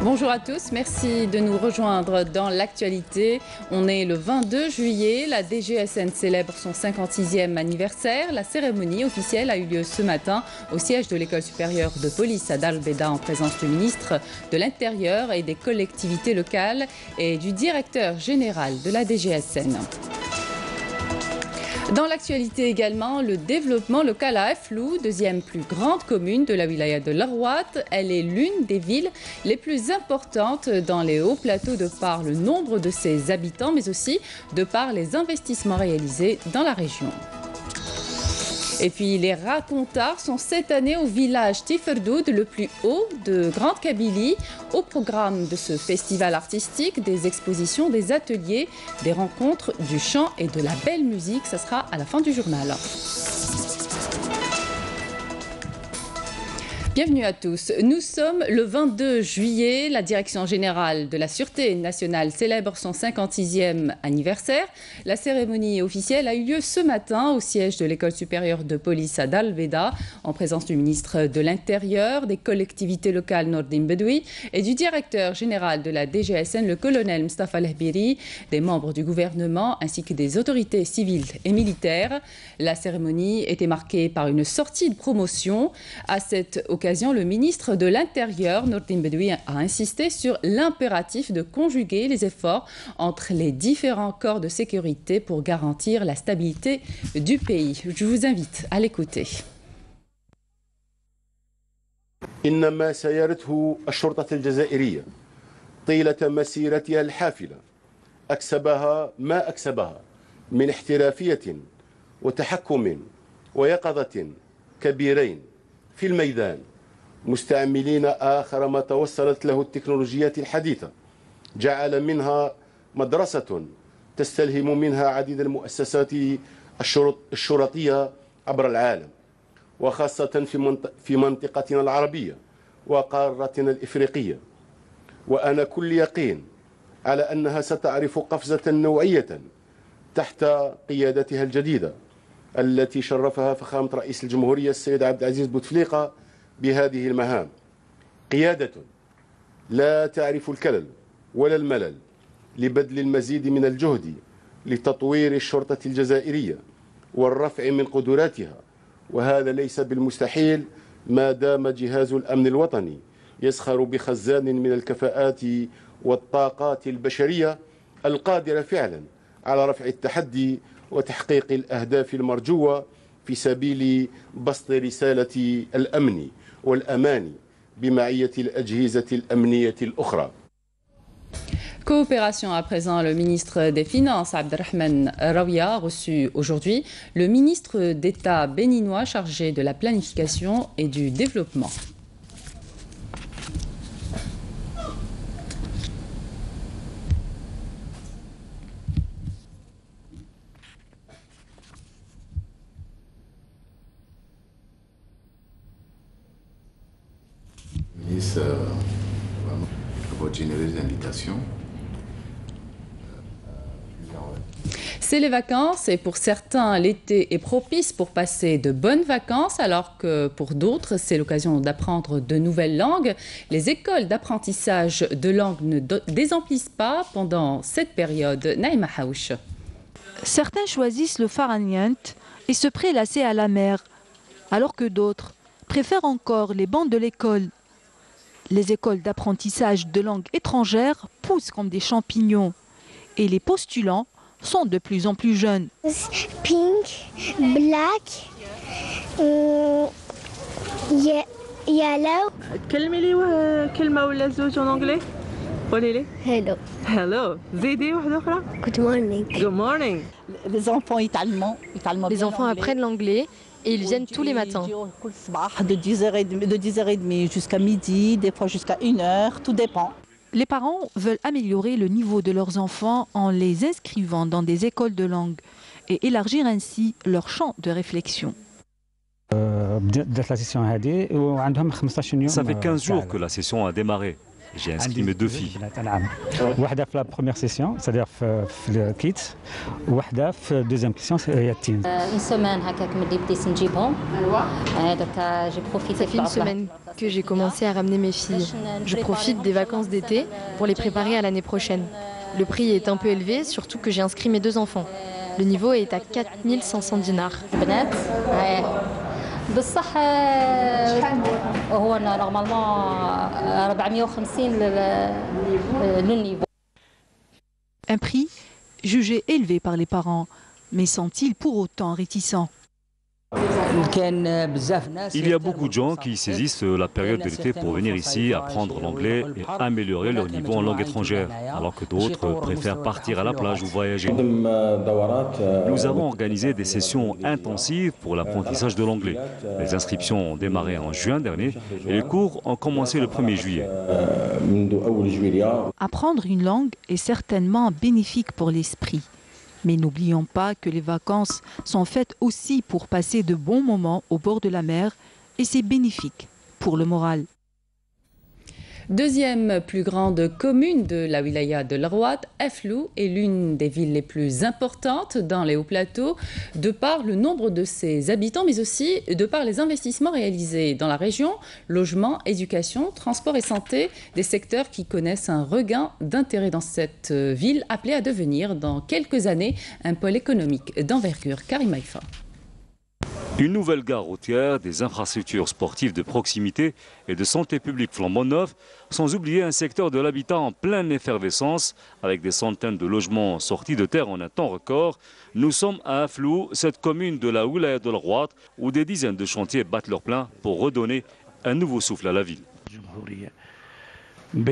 Bonjour à tous, merci de nous rejoindre dans l'actualité. On est le 22 juillet, la DGSN célèbre son 56e anniversaire. La cérémonie officielle a eu lieu ce matin au siège de l'École supérieure de police à Dar el Beida en présence du ministre de l'Intérieur et des collectivités locales et du directeur général de la DGSN. Dans l'actualité également, le développement local à Aflou, deuxième plus grande commune de la wilaya de l'Arwat. Elle est l'une des villes les plus importantes dans les hauts plateaux de par le nombre de ses habitants, mais aussi de par les investissements réalisés dans la région. Et puis les racontards sont cette année au village Tiferdoud, le plus haut de Grande Kabylie. Au programme de ce festival artistique, des expositions, des ateliers, des rencontres, du chant et de la belle musique. Ça sera à la fin du journal. Bienvenue à tous. Nous sommes le 22 juillet. La Direction générale de la Sûreté nationale célèbre son 56e anniversaire. La cérémonie officielle a eu lieu ce matin au siège de l'École supérieure de police à Dar el Beida en présence du ministre de l'Intérieur, des collectivités locales Nordin Bedoui et du directeur général de la DGSN, le colonel Mustafa Lehbiri, des membres du gouvernement ainsi que des autorités civiles et militaires. La cérémonie était marquée par une sortie de promotion. À cette occasion, le ministre de l'Intérieur, Nordin Bedoui, a insisté sur l'impératif de conjuguer les efforts entre les différents corps de sécurité pour garantir la stabilité du pays. Je vous invite à l'écouter. إنما سيرته الشرطة الجزائرية طيلة مسيرتها الحافلة أكسبها ما أكسبها من احترافية وتحكم ويقظة كبيرين في الميدان، مستعملين آخر ما توصلت له التكنولوجيات الحديثة، جعل منها مدرسة تستلهم منها عديد المؤسسات الشرطية عبر العالم، وخاصة في منطقتنا العربية وقارتنا الإفريقية. وأنا كل يقين على أنها ستعرف قفزة نوعية تحت قيادتها الجديدة التي شرفها فخامة رئيس الجمهورية السيد عبد العزيز بوتفليقة بهذه المهام. قيادة لا تعرف الكلل ولا الملل لبذل المزيد من الجهد لتطوير الشرطة الجزائرية والرفع من قدراتها، وهذا ليس بالمستحيل ما دام جهاز الأمن الوطني يسخر بخزان من الكفاءات والطاقات البشرية القادرة فعلا على رفع التحدي وتحقيق الأهداف المرجوة في سبيل بسط رسالة الأمن والأمان بمعية الأجهزة الأمنية الأخرى. Coopération à présent, le ministre des Finances, Abderrahmane Raouia, a reçu aujourd'hui le ministre d'État béninois chargé de la planification et du développement. Ministre, votre généreuse invitation. C'est les vacances et pour certains, l'été est propice pour passer de bonnes vacances alors que pour d'autres, c'est l'occasion d'apprendre de nouvelles langues. Les écoles d'apprentissage de langues ne désemplissent pas pendant cette période. Naïma Haouch. Certains choisissent le faraniente et se prélasser à la mer, alors que d'autres préfèrent encore les bancs de l'école. Les écoles d'apprentissage de langues étrangères poussent comme des champignons et les postulants sont de plus en plus jeunes. Pink, black, yellow. تكلمي لي كلمة ولا زوج en anglais؟ قولي لي. Hello. Hello. زيدي واحدة أخرى. Good morning. Good morning. Les enfants apprennent l'anglais et ils viennent tous les matins. De 10h30 jusqu'à midi, des fois jusqu'à 1h, tout dépend. Les parents veulent améliorer le niveau de leurs enfants en les inscrivant dans des écoles de langue et élargir ainsi leur champ de réflexion. Ça fait 15 jours que la session a démarré. J'ai inscrit mes 2 filles. واحدة في la première session, c'est-à-dire في الكيت, وواحدة في la deuxième session, هي التين. Une semaine هكاك ملي بديت نجيبهم. دركا j'ai profité. Ça fait une semaine que j'ai commencé à ramener mes filles. Je profite des vacances d'été pour les préparer à l'année prochaine. Le prix est un peu élevé, surtout que j'ai inscrit mes 2 enfants. Le niveau est à 4500 dinars. بصح هو نورمالمون 450 le niveau. Un prix jugé élevé par les parents, mais sont-ils pour autant réticents? Il y a beaucoup de gens qui saisissent la période de l'été pour venir ici apprendre l'anglais et améliorer leur niveau en langue étrangère, alors que d'autres préfèrent partir à la plage ou voyager. Nous avons organisé des sessions intensives pour l'apprentissage de l'anglais. Les inscriptions ont démarré en juin dernier et les cours ont commencé le 1er juillet. Apprendre une langue est certainement bénéfique pour l'esprit. Mais n'oublions pas que les vacances sont faites aussi pour passer de bons moments au bord de la mer et c'est bénéfique pour le moral. Deuxième plus grande commune de la wilaya de l'Arwat, Aflou est l'une des villes les plus importantes dans les hauts plateaux de par le nombre de ses habitants, mais aussi de par les investissements réalisés dans la région, logement, éducation, transport et santé, des secteurs qui connaissent un regain d'intérêt dans cette ville appelée à devenir dans quelques années un pôle économique d'envergure. Karim Haïfa. Une nouvelle gare routière, des infrastructures sportives de proximité et de santé publique flambant neuves, sans oublier un secteur de l'habitat en pleine effervescence, avec des centaines de logements sortis de terre en un temps record. Nous sommes à Aflou, cette commune de la wilaya de l'Arwat, où des dizaines de chantiers battent leur plein pour redonner un nouveau souffle à la ville. Dans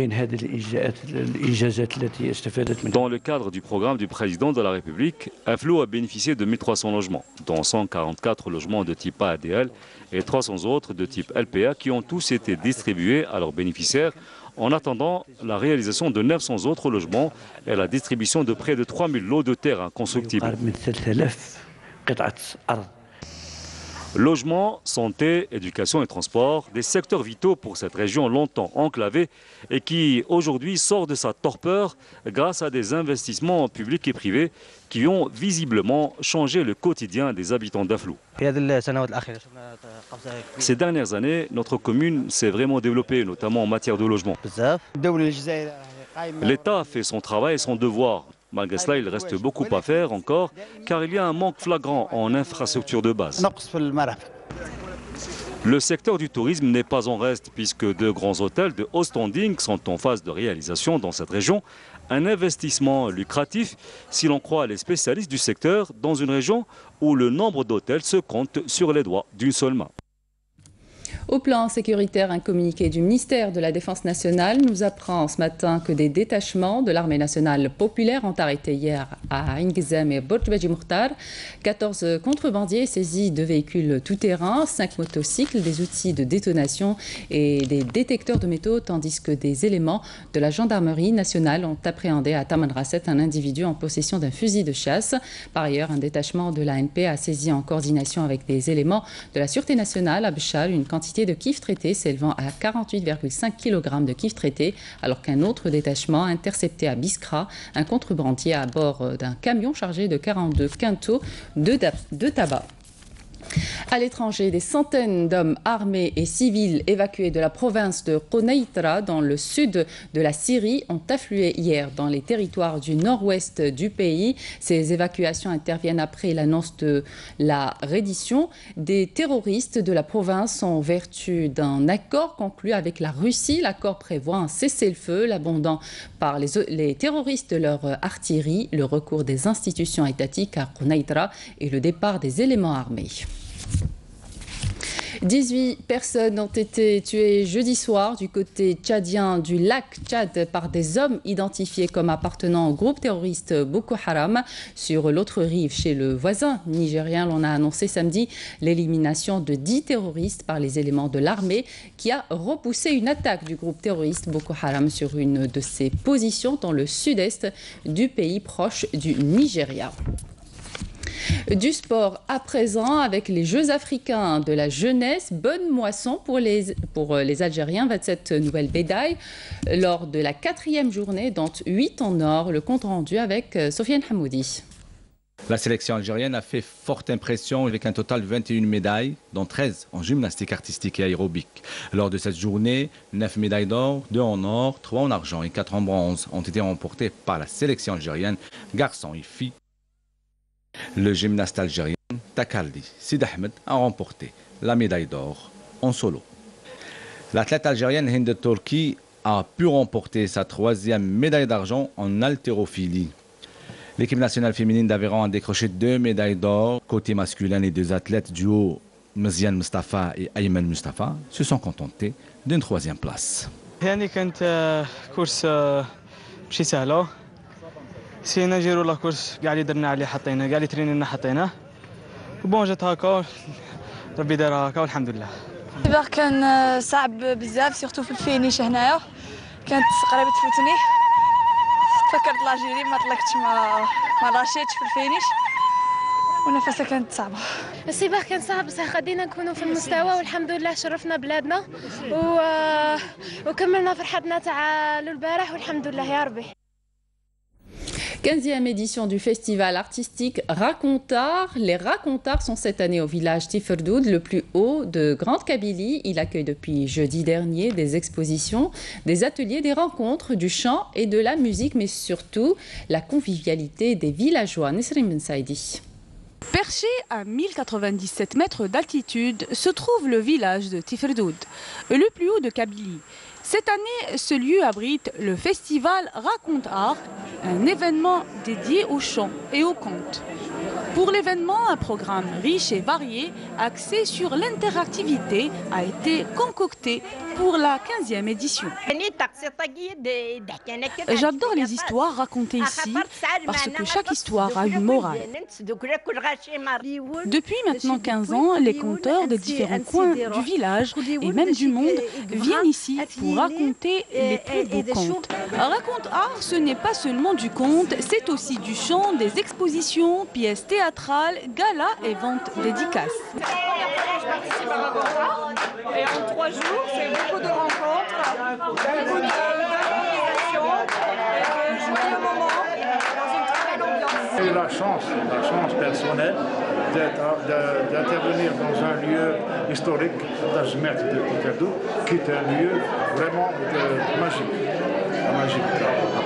le cadre du programme du président de la République, Aflou a bénéficié de 1300 logements, dont 144 logements de type ADL et 300 autres de type LPA qui ont tous été distribués à leurs bénéficiaires en attendant la réalisation de 900 autres logements et la distribution de près de 3000 lots de terrain constructibles. Logement, santé, éducation et transport, des secteurs vitaux pour cette région longtemps enclavée et qui aujourd'hui sort de sa torpeur grâce à des investissements publics et privés qui ont visiblement changé le quotidien des habitants d'Aflou. Ces dernières années, notre commune s'est vraiment développée, notamment en matière de logement. L'État a fait son travail et son devoir. Malgré cela, il reste beaucoup à faire encore, car il y a un manque flagrant en infrastructures de base. Le secteur du tourisme n'est pas en reste, puisque de grands hôtels de haut standing sont en phase de réalisation dans cette région. Un investissement lucratif, si l'on croit les spécialistes du secteur, dans une région où le nombre d'hôtels se compte sur les doigts d'une seule main. Au plan sécuritaire, un communiqué du ministère de la Défense nationale nous apprend ce matin que des détachements de l'armée nationale populaire ont arrêté hier à Ain Ghazam et Borj Mukhtar 14 contrebandiers saisis de véhicules tout-terrain, 5 motocycles, des outils de détonation et des détecteurs de métaux, tandis que des éléments de la gendarmerie nationale ont appréhendé à Tamanrasset un individu en possession d'un fusil de chasse. Par ailleurs, un détachement de l'ANP a saisi en coordination avec des éléments de la Sûreté nationale à Béchal une quantité de kif traité s'élevant à 48,5 kg de kif traité, alors qu'un autre détachement a intercepté à Biskra un contrebandier à bord d'un camion chargé de 42 quintaux de tabac. À l'étranger, des centaines d'hommes armés et civils évacués de la province de Quneitra dans le sud de la Syrie ont afflué hier dans les territoires du nord-ouest du pays. Ces évacuations interviennent après l'annonce de la reddition des terroristes de la province en vertu d'un accord conclu avec la Russie. L'accord prévoit un cessez-le-feu, l'abandon par les terroristes de leur artillerie, le recours des institutions étatiques à Quneitra et le départ des éléments armés. 18 personnes ont été tuées jeudi soir du côté tchadien du lac Tchad par des hommes identifiés comme appartenant au groupe terroriste Boko Haram. Sur l'autre rive, chez le voisin nigérien, l'on a annoncé samedi l'élimination de 10 terroristes par les éléments de l'armée qui a repoussé une attaque du groupe terroriste Boko Haram sur une de ses positions dans le sud-est du pays proche du Nigeria. Du sport à présent avec les Jeux africains de la jeunesse. Bonne moisson pour les Algériens. 27 nouvelles médailles lors de la 4e journée, dont 8 en or. Le compte rendu avec Sofiane Hamoudi. La sélection algérienne a fait forte impression avec un total de 21 médailles, dont 13 en gymnastique artistique et aérobique. Lors de cette journée, 9 médailles d'or, 2 en or, 3 en argent et 4 en bronze ont été remportées par la sélection algérienne, garçons et filles. Le gymnaste algérien Takaldi Sid Ahmed a remporté la médaille d'or en solo. L'athlète algérienne Hind Turki a pu remporter sa 3e médaille d'argent en haltérophilie. L'équipe nationale féminine d'Aveyron a décroché 2 médailles d'or. Côté masculin, les 2 athlètes duo Mzian Mustafa et Ayman Mustafa se sont contentés d'une 3e place. يعني كانت كورس ماشي سهله سينا نجيرو لا كورس كاع اللي درنا عليه حطينا كاع اللي ترينينا حطيناه بون جات هكا ربي دارها هكا والحمد لله. الاختبار كان صعب بزاف سيرتو في الفينيش هنايا كانت قريبه تفوتني فكرت لاجيري ما طلقتش ما لاشيتش في الفينيش ونفسها كانت صعبه. السباق كان صعب بصح خدينا نكونوا في المستوى والحمد لله شرفنا بلادنا وكملنا فرحتنا تاع البارح والحمد لله يا ربي. 15e édition du festival artistique Racontar. Les Racontars sont cette année au village Tiferdoud, le plus haut de Grande Kabylie. Il accueille depuis jeudi dernier des expositions, des ateliers, des rencontres, du chant et de la musique, mais surtout la convivialité des villageois. Nesrim Ben Saïdi. Perché à 1097 mètres d'altitude se trouve le village de Tiferdoud, le plus haut de Kabylie. Cette année, ce lieu abrite le festival Racontar, un événement dédié au chant et au conte. Pour l'événement, un programme riche et varié, axé sur l'interactivité, a été concocté pour la 15e édition. J'adore les histoires racontées ici parce que chaque histoire a une morale. Depuis maintenant 15 ans, les conteurs de différents coins du village et même du monde viennent ici pour raconter les plus beaux contes. Raconte-art, ce n'est pas seulement du conte, c'est aussi du chant, des expositions, pièces théâtrales, galas et ventes dédicaces. Et en 3 jours, c'est beaucoup de rencontres, beaucoup d'organisations, et de joyeux moments dans une très belle ambiance. J'ai eu la chance personnelle d'intervenir dans un lieu historique, Tajmet de Tiferdoud, qui est un lieu vraiment magique.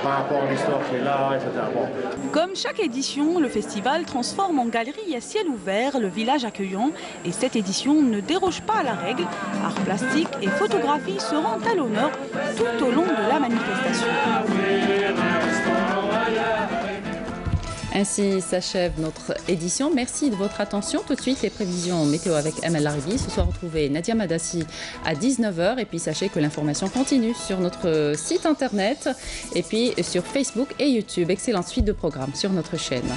Par rapport à l'histoire qui est là, etc. Bon. Comme chaque édition, le festival transforme en galerie à ciel ouvert le village accueillant. Et cette édition ne déroge pas à la règle. Art plastique et photographie seront à l'honneur tout au long de la manifestation. Ainsi s'achève notre édition. Merci de votre attention. Tout de suite, les prévisions météo avec Amel Laribi. Ce soir, retrouvez Nadia Madassi à 19h. Et puis, sachez que l'information continue sur notre site internet et puis sur Facebook et YouTube. Excellente suite de programmes sur notre chaîne.